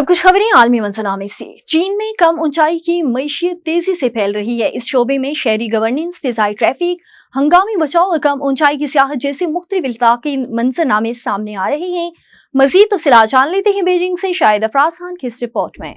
اور اب کچھ خبریں عالمی منظرنامے سے۔ چین میں کم اونچائی کی معیشت تیزی سے پھیل رہی ہے۔ اس شعبے میں شہری گورننس، فضائی ٹریفک، ہنگامی بچاؤ اور کم اونچائی کی سیاحت جیسے مختلف التقاطی منظرنامے سامنے آ رہے ہیں۔ مزید تفصیلات جان لیتے ہیں بیجنگ سے شاہد افراز خان کی اس رپورٹ میں۔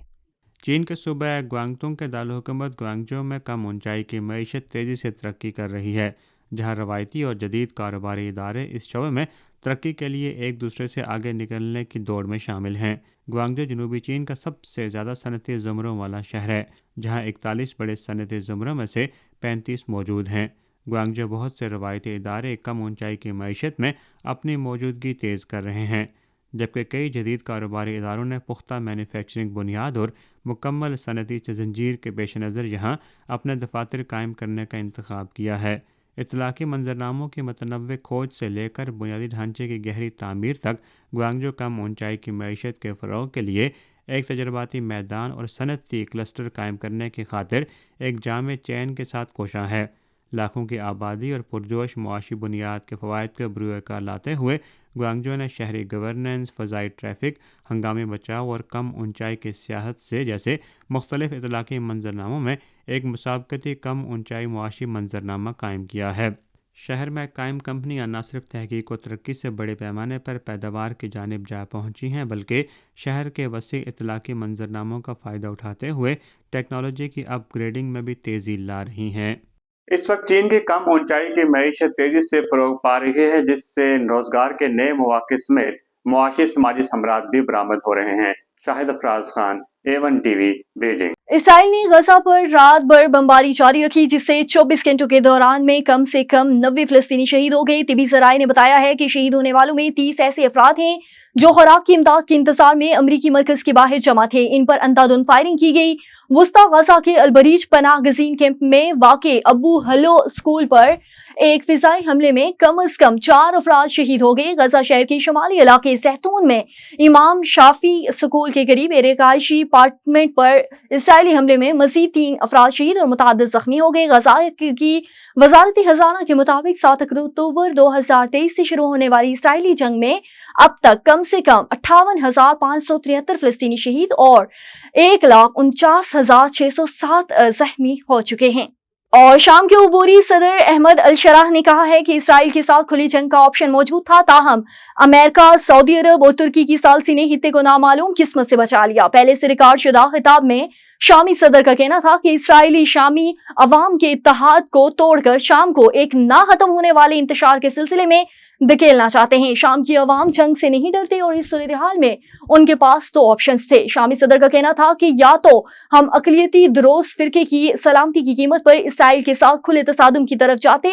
چین کے صوبہ گوانگتونگ کے دارالحکومت گوانگجو میں کم اونچائی کی معیشت تیزی سے ترقی کر رہی ہے، جہاں روایتی اور جدید کاروباری ادارے اس شعبے میں ترقی کے لیے ایک دوسرے سے آگے نکلنے کی دوڑ میں شامل ہیں۔ گوانگجو جنوبی چین کا سب سے زیادہ صنعتی زمروں والا شہر ہے، جہاں 41 بڑے صنعتی زمروں میں سے 35 موجود ہیں۔ گوانگجو بہت سے روایتی ادارے کم اونچائی کی معیشت میں اپنی موجودگی تیز کر رہے ہیں، جبکہ کئی جدید کاروباری اداروں نے پختہ مینوفیکچرنگ بنیاد اور مکمل صنعتی زنجیر کے پیش نظر یہاں اپنے دفاتر قائم کرنے کا انتخاب کیا ہے۔ اطلاقی منظرناموں کی متنوع کھوج سے لے کر بنیادی ڈھانچے کی گہری تعمیر تک، گوانگجو کم اونچائی کی معیشت کے فروغ کے لیے ایک تجرباتی میدان اور صنعتی کلسٹر قائم کرنے کی خاطر ایک جامع چین کے ساتھ کوشاں ہے۔ لاکھوں کی آبادی اور پرجوش معاشی بنیاد کے فوائد کو بروئے کار لاتے ہوئے گوانگجو نے شہری گورننس، فضائی ٹریفک، ہنگامی بچاؤ اور کم اونچائی کی سیاحت سے جیسے مختلف اطلاقی منظرناموں میں ایک مسابقتی کم اونچائی معاشی منظرنامہ قائم کیا ہے۔ شہر میں قائم کمپنیاں نہ صرف تحقیق و ترقی سے بڑے پیمانے پر پیداوار کی جانب جا پہنچی ہیں، بلکہ شہر کے وسیع اطلاقی منظرناموں کا فائدہ اٹھاتے ہوئے ٹیکنالوجی کی اپ گریڈنگ میں بھی تیزی لا رہی ہیں۔ اس وقت چین کی کم اونچائی کی معیشت تیزی سے فروغ پا رہی ہے، جس سے روزگار کے نئے مواقع سمیت معاشی سماجی ثمرات بھی برآمد ہو رہے ہیں۔ Shahid Afraz Khan, A1 T V, Beijing. Israel نے غزہ پر رات بھر بمباری جاری رکھی، جس سے 24 گھنٹوں کے دوران میں کم سے کم 90 فلسطینی شہید ہو گئے۔ طبی ذرائع نے بتایا ہے کہ شہید ہونے والوں میں 30 ایسے افراد ہیں جو خوراک کی امداد کے انتظار میں امریکی مرکز کے باہر جمع تھے۔ ان پر اندھادھند فائرنگ کی گئی۔ وسطی غزہ کے البریج پناہ گزین کیمپ میں واقع ابو ہلو اسکول پر ایک فضائی حملے میں کم از کم 4 افراد شہید ہو گئے۔ غزہ شہر کے شمالی علاقے زیتون میں امام شافی اسکول کے قریب ایک رہائشی اپارٹمنٹ پر اسرائیلی حملے میں مزید 3 افراد شہید اور متعدد زخمی ہو گئے۔ غزہ کی وزارت خزانہ کے مطابق 7 اکتوبر 2023 سے شروع ہونے والی اسرائیلی جنگ میں اب تک کم سے کم 58,573 فلسطینی شہید اور 1,49,607 زخمی ہو چکے ہیں۔ اور شام کے عبوری صدر احمد الشرح نے کہا ہے کہ اسرائیل کے ساتھ کھلی جنگ کا آپشن موجود تھا، تاہم امریکہ، سعودی عرب اور ترکی کی ثالثی نے خطے کو نامعلوم قسمت سے بچا لیا۔ پہلے سے ریکارڈ شدہ خطاب میں شامی صدر کا کہنا تھا کہ اسرائیلی شامی عوام کے اتحاد کو توڑ کر شام کو ایک نہ ختم ہونے والے انتشار کے سلسلے میں دھکیلنا چاہتے ہیں۔ شام کی عوام جنگ سے نہیں ڈرتے اور اس صورتحال میں ان کے پاس 2 آپشنز تھے۔ شامی صدر کا کہنا تھا کہ یا تو ہم اقلیتی دروز فرقے کی سلامتی کی قیمت پر اسرائیل کے ساتھ کھلے تصادم کی طرف جاتے،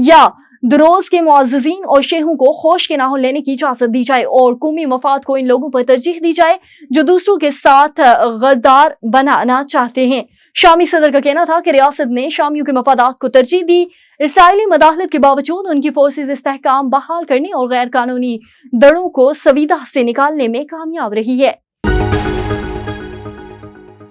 یا دروز کے معززین اور شیخوں کو خوش کے ناخن لینے کی اجازت دی جائے اور قومی مفاد کو ان لوگوں پر ترجیح دی جائے جو دوسروں کے ساتھ غدار بنانا چاہتے ہیں۔ شامی صدر کا کہنا تھا کہ ریاست نے شامیوں کے مفادات کو ترجیح دی۔ اسرائیلی مداخلت کے باوجود ان کی فورسز استحکام بحال کرنے اور غیر قانونی دڑوں کو سویدھا سے نکالنے میں کامیاب رہی ہے۔